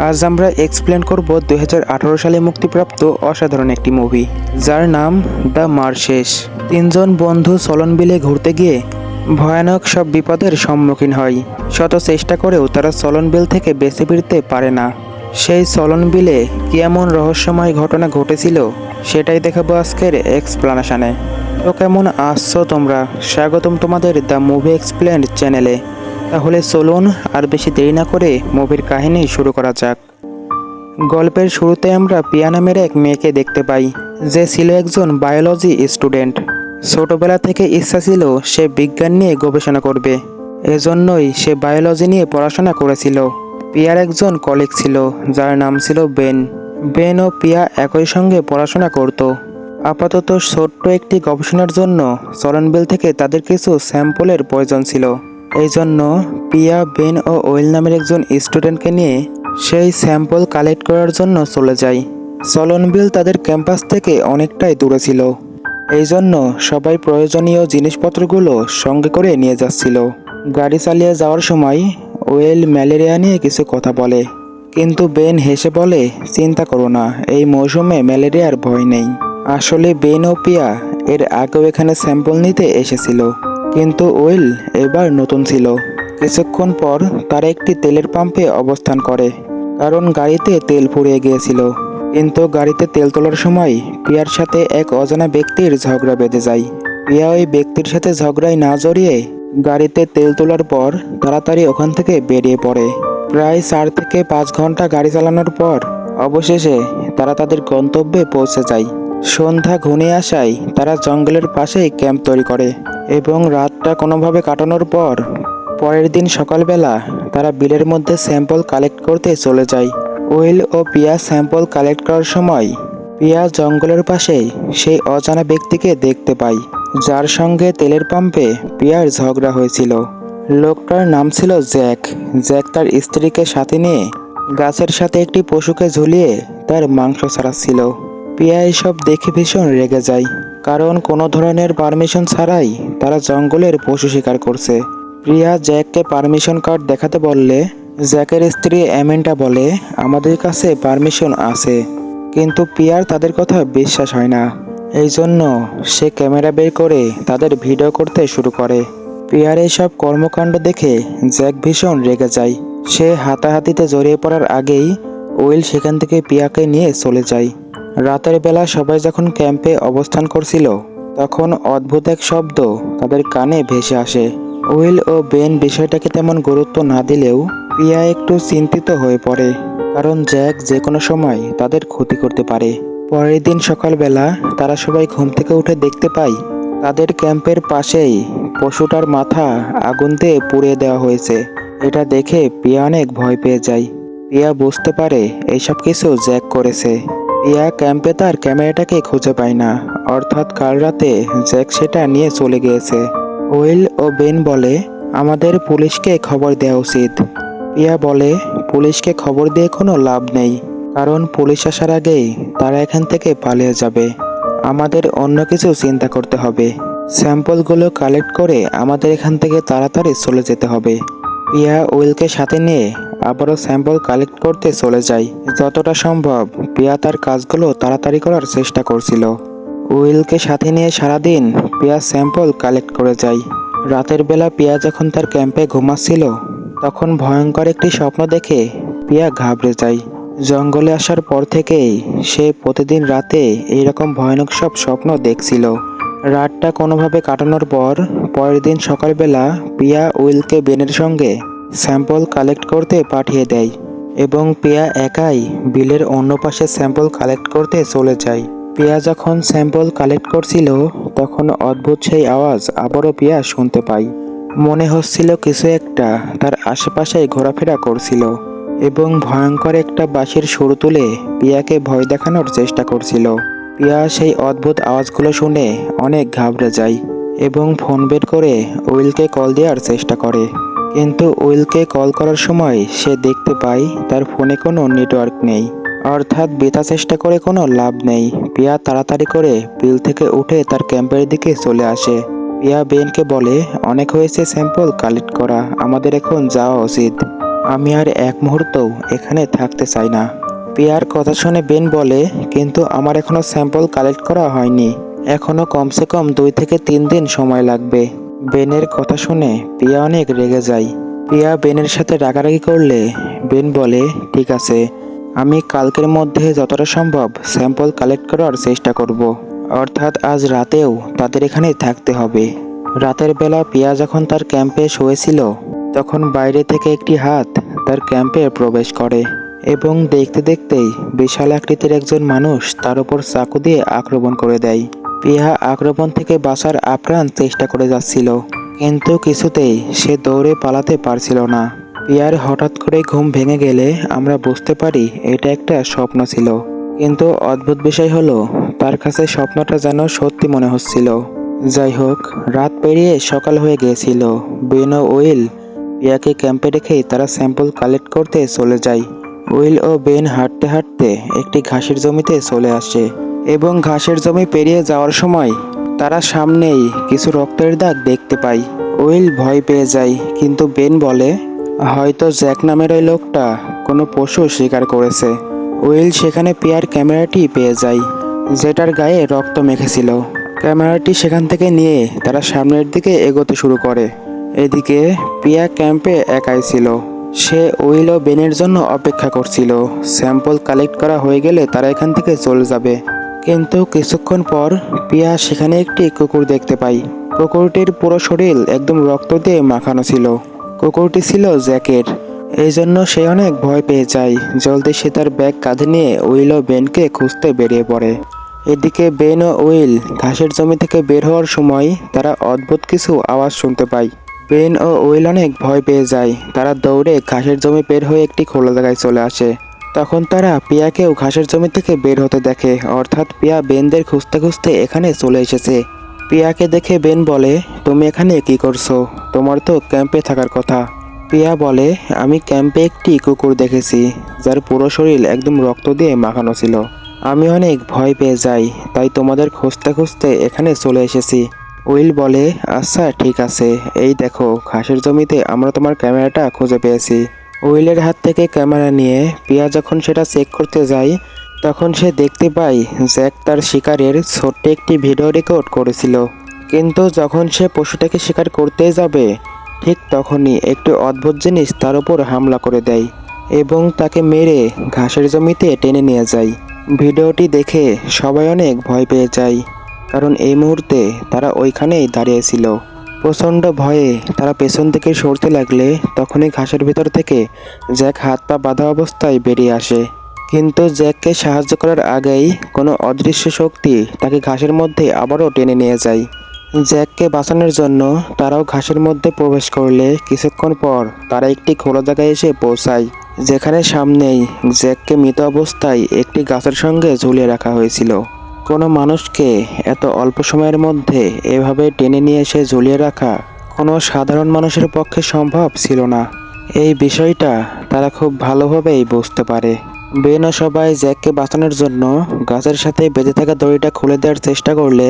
আজ আমরা এক্সপ্লেন করব 2018 সালে মুক্তিপ্রাপ্ত অসাধারণ একটি মুভি, যার নাম দ্য মার্শেস। তিনজন বন্ধু সলন বিলে ঘুরতে গিয়ে ভয়ানক সব বিপদের সম্মুখীন হয়। শত চেষ্টা করেও তারা সলন বিল থেকে বেঁচে ফিরতে পারে না। সেই সলন বিলে কি এমন রহস্যময় ঘটনা ঘটেছিল, সেটাই দেখাবো আজকের এক্সপ্লানেশনে। তো কেমন আসছো তোমরা? স্বাগতম তোমাদের দ্য মুভি এক্সপ্লেন্ড চ্যানেলে। তাহলে চলুন আর বেশি দেরি না করে মুভির কাহিনী শুরু করা যাক। গল্পের শুরুতে আমরা পিয়া নামের এক মেয়েকে দেখতে পাই, যে ছিল একজন বায়োলজি স্টুডেন্ট। ছোটবেলা থেকে ইচ্ছা ছিল সে বিজ্ঞান নিয়ে গবেষণা করবে, এজন্যই সে বায়োলজি নিয়ে পড়াশোনা করেছিল। পিয়ার একজন কলিগ ছিল, যার নাম ছিল বেন। বেন ও পিয়া একই সঙ্গে পড়াশোনা করত। আপাতত ছোট্ট একটি গবেষণার জন্য সলনবিল থেকে তাদের কিছু স্যাম্পলের প্রয়োজন ছিল। এই জন্য পিয়া, বেন ও ওয়েল নামের একজন স্টুডেন্টকে নিয়ে সেই স্যাম্পল কালেক্ট করার জন্য চলে যায়। সলনবিল তাদের ক্যাম্পাস থেকে অনেকটাই দূরে ছিল, এই জন্য সবাই প্রয়োজনীয় জিনিসপত্রগুলো সঙ্গে করে নিয়ে যাচ্ছিল। গাড়ি চালিয়ে যাওয়ার সময় ওয়েল ম্যালেরিয়া নিয়ে কিছু কথা বলে, কিন্তু বেন হেসে বলে, চিন্তা করো না, এই মৌসুমে ম্যালেরিয়ার ভয় নেই। আসলে বেন ও পিয়া এর আগেও এখানে স্যাম্পল নিতে এসেছিল, কিন্তু ওয়েল এবার নতুন ছিল। কিছুক্ষণ পর তারা একটি তেলের পাম্পে অবস্থান করে, কারণ গাড়িতে তেল ফুরিয়ে গিয়েছিল। কিন্তু গাড়িতে তেল তোলার সময় পিয়ার সাথে এক অজানা ব্যক্তির ঝগড়া বেঁধে যায়। পিয়া ওই ব্যক্তির সাথে ঝগড়ায় না জড়িয়ে গাড়িতে তেল তোলার পর তাড়াতাড়ি ওখান থেকে বেরিয়ে পড়ে। প্রায় 4 থেকে 5 ঘন্টা গাড়ি চালানোর পর অবশেষে তারা তাদের গন্তব্যে পৌঁছে যায়। সন্ধ্যা ঘনিয়ে আসায় তারা জঙ্গলের পাশেই ক্যাম্প তৈরি করে এবং রাতটা কোনোভাবে কাটানোর পর পরের দিন সকালবেলা তারা বিলের মধ্যে স্যাম্পল কালেক্ট করতে চলে যায়। ওয়েল ও পিয়া স্যাম্পল কালেক্ট করার সময় পিয়া জঙ্গলের পাশেই সেই অজানা ব্যক্তিকে দেখতে পায়, যার সঙ্গে তেলের পাম্পে পিয়ার ঝগড়া হয়েছিল। লোকটার নাম ছিল জ্যাক। জ্যাক তার স্ত্রীকে সাথে নিয়ে গাছের সাথে একটি পশুকে ঝুলিয়ে তার মাংস ছাড়াচ্ছিল। পিয়া এসব দেখে ভীষণ রেগে যায়, কারণ কোনো ধরনের পারমিশন ছাড়াই তারা জঙ্গলের পশু শিকার করছে। প্রিয়া জ্যাককে পারমিশন কার্ড দেখাতে বললে জ্যাকের স্ত্রী অ্যামেন্ডা বলে, আমাদের কাছে পারমিশন আছে। কিন্তু পিয়ার তাদের কথা বিশ্বাস হয় না, এই জন্য সে ক্যামেরা বের করে তাদের ভিডিও করতে শুরু করে। পিয়ার এইসব কর্মকাণ্ড দেখে জ্যাক ভীষণ রেগে যায়। সে হাতাহাতিতে জড়িয়ে পড়ার আগেই ওয়েল সেখান থেকে পিয়াকে নিয়ে চলে যায়। রাতের বেলা সবাই যখন ক্যাম্পে অবস্থান করছিল, তখন অদ্ভুত এক শব্দ তাদের কানে ভেসে আসে। ওয়েল ও বেন বিষয়টাকে তেমন গুরুত্ব না দিলেও পিয়া একটু চিন্তিত হয়ে পড়ে, কারণ জ্যাক যে কোনো সময় তাদের ক্ষতি করতে পারে। পরের দিন সকালবেলা তারা সবাই ঘুম থেকে উঠে দেখতে পায় তাদের ক্যাম্পের পাশেই পশুটার মাথা আগুন দিয়ে পুড়িয়ে দেওয়া হয়েছে। এটা দেখে পিয়া অনেক ভয় পেয়ে যায়। পিয়া বুঝতে পারে এইসব কিছু জ্যাক করেছে। পিয়া ক্যাম্পে তার ক্যামেরাটাকে খুঁজে পায় না, অর্থাৎ কাল রাতে জ্যাক সেটা নিয়ে চলে গিয়েছে। ওয়েল ও বেন বলে, আমাদের পুলিশকে খবর দেওয়া উচিত। পিয়া বলে, পুলিশকে খবর দিয়ে কোনো লাভ নেই, কারণ পুলিশ আসার আগেই তারা এখান থেকে পালিয়ে যাবে। আমাদের অন্য কিছু চিন্তা করতে হবে। স্যাম্পলগুলো কালেক্ট করে আমাদের এখান থেকে তাড়াতাড়ি চলে যেতে হবে। পিয়া ওয়েলকে সাথে নিয়ে আবারও স্যাম্পল কালেক্ট করতে চলে যায়। যতটা সম্ভব পিয়া তার কাজগুলো তাড়াতাড়ি করার চেষ্টা করছিল। উইলকে সাথে নিয়ে সারাদিন পিয়া স্যাম্পল কালেক্ট করে যায়। রাতের বেলা পিয়া যখন তার ক্যাম্পে ঘুমাচ্ছিল, তখন ভয়ঙ্কর একটি স্বপ্ন দেখে পিয়া ঘাবড়ে যায়। জঙ্গলে আসার পর থেকেই সে প্রতিদিন রাতে এইরকম ভয়ানক সব স্বপ্ন দেখছিল। রাতটা কোনোভাবে কাটানোর পর পরের দিন সকালবেলা পিয়া উইলকে বেনের সঙ্গে স্যাম্পল কালেক্ট করতে পাঠিয়ে দেয় এবং পিয়া একাই বিলের অন্য পাশে স্যাম্পল কালেক্ট করতে চলে যায়। পিয়া যখন স্যাম্পল কালেক্ট করছিল, তখন অদ্ভুত সেই আওয়াজ আবারও পিয়া শুনতে পায়। মনে হচ্ছিল কিছু একটা তার আশেপাশে ঘোরাফেরা করছিল এবং ভয়ঙ্কর একটা বাঁশির সুর তুলে পিয়াকে ভয় দেখানোর চেষ্টা করছিল। পিয়া সেই অদ্ভুত আওয়াজগুলো শুনে অনেক ঘাবড়ে যায় এবং ফোন বের করে উইলকে কল দেওয়ার চেষ্টা করে। কিন্তু উইলকে কল করার সময় সে দেখতে পায় তার ফোনে কোনো নেটওয়ার্ক নেই, অর্থাৎ বৃথা চেষ্টা করে কোনো লাভ নেই। পিয়া তাড়াতাড়ি করে বিল থেকে উঠে তার ক্যাম্পের দিকে চলে আসে। পিয়া বেনকে বলে, অনেক হয়েছে স্যাম্পল কালেক্ট করা, আমাদের এখন যাওয়া উচিত। আমি আর এক মুহূর্তও এখানে থাকতে চাই না। পিয়ার কথা শুনে বেন বলে, কিন্তু আমার এখনো স্যাম্পল কালেক্ট করা হয়নি, এখনো কমসে কম 2 থেকে 3 দিন সময় লাগবে। বেনের কথা শুনে পিয়া অনেক রেগে যায়। পিয়া বেনের সাথে রাগারাগি করলে বেন বলে, ঠিক আছে, আমি কালকের মধ্যে যতটা সম্ভব স্যাম্পল কালেক্ট করার চেষ্টা করব। অর্থাৎ আজ রাতেও তাদের এখানে থাকতে হবে। রাতের বেলা পিয়া যখন তার ক্যাম্পে শুয়েছিল, তখন বাইরে থেকে একটি হাত তার ক্যাম্পে প্রবেশ করে এবং দেখতে দেখতেই বিশাল আকৃতির একজন মানুষ তার উপর চাকু দিয়ে আক্রমণ করে দেয়। পিয়া আক্রমণ থেকে বাঁচার আপ্রাণ চেষ্টা করে যাচ্ছিল, কিন্তু কিছুতেই সে দৌড়ে পালাতে পারছিল না। পিয়ার হঠাৎ করে ঘুম ভেঙে গেলে আমরা বুঝতে পারি এটা একটা স্বপ্ন ছিল, কিন্তু অদ্ভুত বিষয় হলো তার কাছে স্বপ্নটা যেন সত্যি মনে হচ্ছিল। যাই হোক, রাত পেরিয়ে সকাল হয়ে গিয়েছিল। বেন ও উইল পিয়াকে ক্যাম্পে রেখেই তারা স্যাম্পল কালেক্ট করতে চলে যায়। উইল ও বেন হাঁটতে হাঁটতে একটি ঘাসের জমিতে চলে আসে এবং ঘাসের জমি পেরিয়ে যাওয়ার সময় তারা সামনেই কিছু রক্তের দাগ দেখতে পায়। উইল ভয় পেয়ে যায়, কিন্তু বেন বলে, হয়তো জ্যাক নামের ওই লোকটা কোনো পশু শিকার করেছে। উইল সেখানে পিয়ার ক্যামেরাটি পেয়ে যায়, যেটার গায়ে রক্ত মেখেছিল। ক্যামেরাটি সেখান থেকে নিয়ে তারা সামনের দিকে এগোতে শুরু করে। এদিকে পিয়া ক্যাম্পে একাই ছিল। সে উইল ও বেনের জন্য অপেক্ষা করছিল। স্যাম্পল কালেক্ট করা হয়ে গেলে তারা এখান থেকে চলে যাবে। কিন্তু কিছুক্ষণ পর পিয়া সেখানে একটি কুকুর দেখতে পায়। কুকুরটির পুরো শরীর একদম রক্ত দিয়ে মাখানো ছিল। কুকুরটি ছিল জ্যাকের। এই জন্য সে অনেক ভয় পেয়ে যায়। জলদি সে তার ব্যাগ কাঁধে নিয়ে উইল ও বেনকে খুঁজতে বেরিয়ে পড়ে। এদিকে বেন ও উইল ঘাসের জমি থেকে বের হওয়ার সময় তারা অদ্ভুত কিছু আওয়াজ শুনতে পায়। বেন ও উইল অনেক ভয় পেয়ে যায়। তারা দৌড়ে ঘাসের জমি বের হয়ে একটি খোলা জায়গায় চলে আসে। তখন তারা পিয়াকেও ঘাসের জমি থেকে বের হতে দেখে, অর্থাৎ পিয়া বেনদের খুঁজতে খুঁজতে এখানে চলে এসেছে। পিয়াকে দেখে বেন বলে, তুমি এখানে কি করছো? তোমার তো ক্যাম্পে থাকার কথা। পিয়া বলে, আমি ক্যাম্পে একটি কুকুর দেখেছি, যার পুরো শরীর একদম রক্ত দিয়ে মাখানো ছিল। আমি অনেক ভয় পেয়ে যাই, তাই তোমাদের খুঁজতে খুঁজতে এখানে চলে এসেছি। উইল বলে, আচ্ছা ঠিক আছে, এই দেখো ঘাসের জমিতে আমরা তোমার ক্যামেরাটা খুঁজে পেয়েছি। উইলের হাত থেকে ক্যামেরা নিয়ে পিয়া যখন সেটা চেক করতে যায়, তখন সে দেখতে পায় জ্যাক তার শিকারের ছোট্ট একটি ভিডিও রেকর্ড করেছিল। কিন্তু যখন সে পশুটাকে শিকার করতে যাবে, ঠিক তখনই একটি অদ্ভুত জিনিস তার উপর হামলা করে দেয় এবং তাকে মেরে ঘাসের জমিতে টেনে নিয়ে যায়। ভিডিওটি দেখে সবাই অনেক ভয় পেয়ে যায়, কারণ এই মুহূর্তে তারা ওইখানেই দাঁড়িয়েছিল। প্রচণ্ড ভয়ে তারা পেছন থেকে সরতে লাগলে তখনই ঘাসের ভিতর থেকে জ্যাক হাত পা বাঁধা অবস্থায় বেরিয়ে আসে। কিন্তু জ্যাককে সাহায্য করার আগেই কোনো অদৃশ্য শক্তি তাকে ঘাসের মধ্যে আবারও টেনে নিয়ে যায়। জ্যাককে বাঁচানোর জন্য তারাও ঘাসের মধ্যে প্রবেশ করলে কিছুক্ষণ পর তারা একটি খোলা জায়গায় এসে পৌঁছায়, যেখানে সামনেই জ্যাককে মৃত অবস্থায় একটি গাছের সঙ্গে ঝুলিয়ে রাখা হয়েছিল। কোনো মানুষকে এত অল্প সময়ের মধ্যে এভাবে টেনে নিয়ে এসে ঝুলিয়ে রাখা কোনো সাধারণ মানুষের পক্ষে সম্ভব ছিল না। এই বিষয়টা তারা খুব ভালোভাবেই বুঝতে পারে। বেন ও সবাই জ্যাককে বাঁচানোর জন্য গাছের সাথে বেঁধে থাকা দড়িটা খুলে দেওয়ার চেষ্টা করলে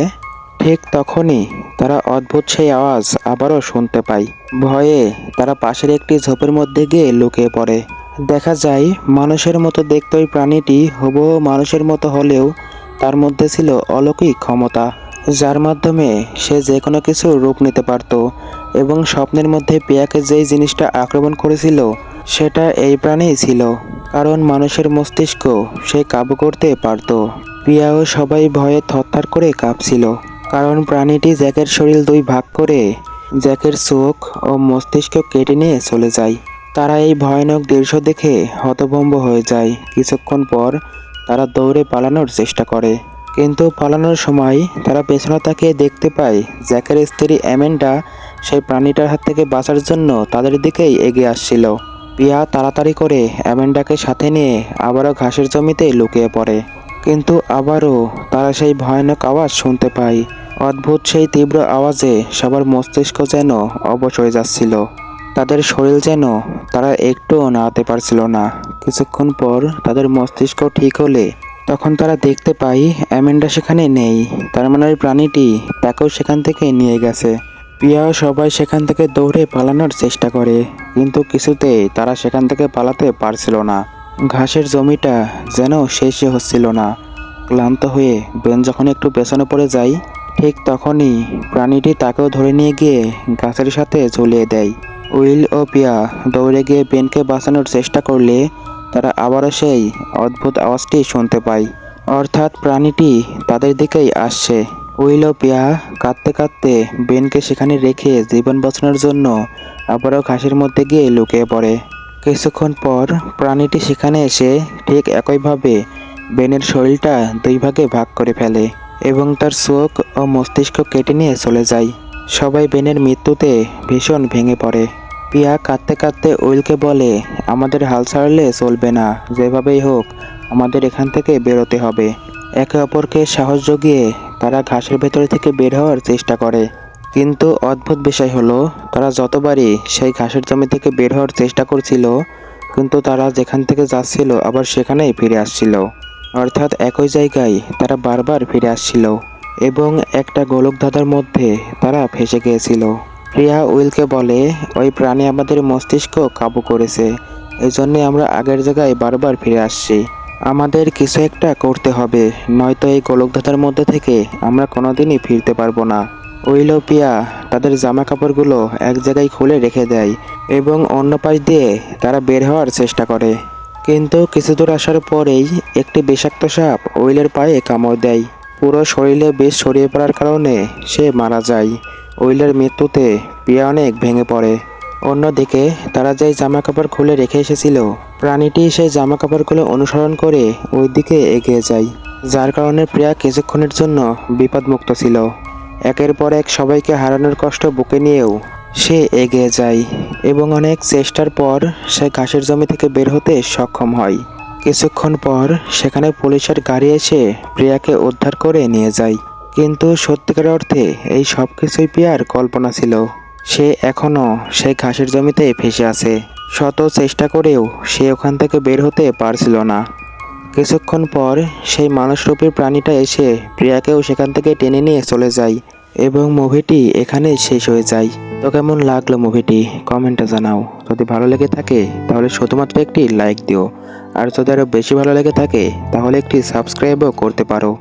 ঠিক তখনই তারা অদ্ভুত সেই আওয়াজ আবারও শুনতে পায়। ভয়ে তারা পাশের একটি ঝোপের মধ্যে গিয়ে লুকিয়ে পড়ে। দেখা যায় মানুষের মতো দেখতে ওই প্রাণীটি হুবহু মানুষের মতো হলেও তার মধ্যে ছিল অলৌকিক ক্ষমতা, যার মাধ্যমে সে যে কোনো কিছুর রূপ নিতে পারত এবং স্বপ্নের মধ্যে পিয়াকে যেই জিনিসটা আক্রমণ করেছিল সেটা এই প্রাণীই ছিল, কারণ মানুষের মস্তিষ্ক সে কাবু করতে পারত। পিয়াও সবাই ভয়ে থরথর করে কাঁপছিল, কারণ প্রাণীটি জ্যাকের শরীর 2 ভাগ করে জ্যাকের চোখ ও মস্তিষ্ক কেটে নিয়ে চলে যায়। তারা এই ভয়ানক দৃশ্য দেখে হতভম্ব হয়ে যায়। কিছুক্ষণ পর তারা দৌড়ে পালানোর চেষ্টা করে, কিন্তু পালানোর সময় তারা পেছনে তাকিয়ে দেখতে পায় জ্যাকের স্ত্রী অ্যামেন্ডা সেই প্রাণীটার হাত থেকে বাঁচার জন্য তাদের দিকেই এগিয়ে আসছিল। পিয়া তাড়াতাড়ি করে অ্যামেন্ডাকে সাথে নিয়ে আবারও ঘাসের জমিতে লুকিয়ে পড়ে, কিন্তু আবারও তারা সেই ভয়ানক আওয়াজ শুনতে পায়। অদ্ভুত সেই তীব্র আওয়াজে সবার মস্তিষ্ক যেন অবশ হয়ে যাচ্ছিল, তাদের শরীর যেন তারা একটুও নাড়াতে পারছিল না। কিছুক্ষণ পর তাদের মস্তিষ্ক ঠিক হলে তখন তারা দেখতে পায় অ্যামেন্ডা সেখানে নেই। তার মানে ওই প্রাণীটি তাকেও সেখান থেকে নিয়ে গেছে। প্রিয়া ও সবাই সেখান থেকে দৌড়ে পালানোর চেষ্টা করে, কিন্তু কিছুতেই তারা সেখান থেকে পালাতে পারছিল না। ঘাসের জমিটা যেন শেষই হচ্ছিল না। ক্লান্ত হয়ে বেন যখন একটু পেছনে পড়ে যায়, ঠিক তখনই প্রাণীটি তাকেও ধরে নিয়ে গিয়ে গাছের সাথে ঝুলিয়ে দেয়। উইল ও পিয়া দৌড়ে গিয়ে বেনকে বাঁচানোর চেষ্টা করলে তারা আবারও সেই অদ্ভুত আওয়াজটি শুনতে পায়, অর্থাৎ প্রাণীটি তাদের দিকেই আসছে। উইল ও পিয়া কাঁদতে কাঁদতে বেনকে সেখানে রেখে জীবন বাঁচানোর জন্য আবারও ঘাসের মধ্যে গিয়ে লুকিয়ে পড়ে। কিছুক্ষণ পর প্রাণীটি সেখানে এসে ঠিক একইভাবে বেনের শরীরটা দুই ভাগে ভাগ করে ফেলে এবং তার চোখ ও মস্তিষ্ক কেটে নিয়ে চলে যায়। সবাই বেনের মৃত্যুতে ভীষণ ভেঙে পড়ে। পিয়া কাঁদতে কাঁদতে উইলকে বলে, আমাদের হাল ছাড়লে চলবে না, যেভাবেই হোক আমাদের এখান থেকে বেরোতে হবে। একে অপরকে সাহস জুগিয়ে তারা ঘাসের ভেতর থেকে বের হওয়ার চেষ্টা করে, কিন্তু অদ্ভুত বিষয় হলো তারা যতবারই সেই ঘাসের জমি থেকে বের হওয়ার চেষ্টা করছিল, কিন্তু তারা যেখান থেকে যাচ্ছিল আবার সেখানেই ফিরে আসছিল, অর্থাৎ একই জায়গায় তারা বারবার ফিরে আসছিল এবং একটা গোলকধাঁধার মধ্যে তারা ফেসে গিয়েছিল। প্রিয়া উইলকে বলে, ওই প্রাণী আমাদের মস্তিষ্ক কাবু করেছে, এজন্যে আমরা আগের জায়গায় বারবার ফিরে আসছি। আমাদের কিছু একটা করতে হবে, নয়তো এই গোলকধাঁধার মধ্যে থেকে আমরা কোনোদিনই ফিরতে পারবো না। উইল ও পিয়া তাদের জামা কাপড়গুলো এক জায়গায় খুলে রেখে দেয় এবং অন্য পাশ দিয়ে তারা বের হওয়ার চেষ্টা করে, কিন্তু কিছু দূর আসার পরেই একটি বিষাক্ত সাপ উইলের পায়ে কামড় দেয়। পুরো শরীরে বিষ ছড়িয়ে পড়ার কারণে সে মারা যায়। উইলের মৃত্যুতে পিয়া অনেক ভেঙে পড়ে। অন্যদিকে তারা যেই জামা কাপড় খুলে রেখে এসেছিল, প্রাণীটি সেই জামা কাপড়গুলো অনুসরণ করে ওই দিকে এগিয়ে যায়, যার কারণে প্রিয়া কিছুক্ষণের জন্য বিপদমুক্ত ছিল। একের পর এক সবাইকে হারানোর কষ্ট বুকে নিয়েও সে এগিয়ে যায় এবং অনেক চেষ্টার পর সে ঘাসের জমি থেকে বের হতে সক্ষম হয়। কিছুক্ষণ পর সেখানে পুলিশের গাড়ি এসে প্রিয়াকে উদ্ধার করে নিয়ে যায়, কিন্তু সত্যিকার অর্থে এই সব কিছুই প্রিয়ার কল্পনা ছিল। সে এখনও সেই ঘাসের জমিতে ফেসে আছে, শত চেষ্টা করেও সে ওখান থেকে বের হতে পারছিল না। কিছুক্ষণ পর সেই মানুষরূপী প্রাণীটা এসে প্রিয়াকেও সেখান থেকে টেনে নিয়ে চলে যায় এবং মুভিটি এখানেই শেষ হয়ে যায়। তো কেমন লাগলো মুভিটি কমেন্টে জানাও। যদি ভালো লেগে থাকে তাহলে শুধুমাত্র একটি লাইক দিও, আর যদি আরও বেশি ভালো লেগে থাকে তাহলে একটি সাবস্ক্রাইবও করতে পারো।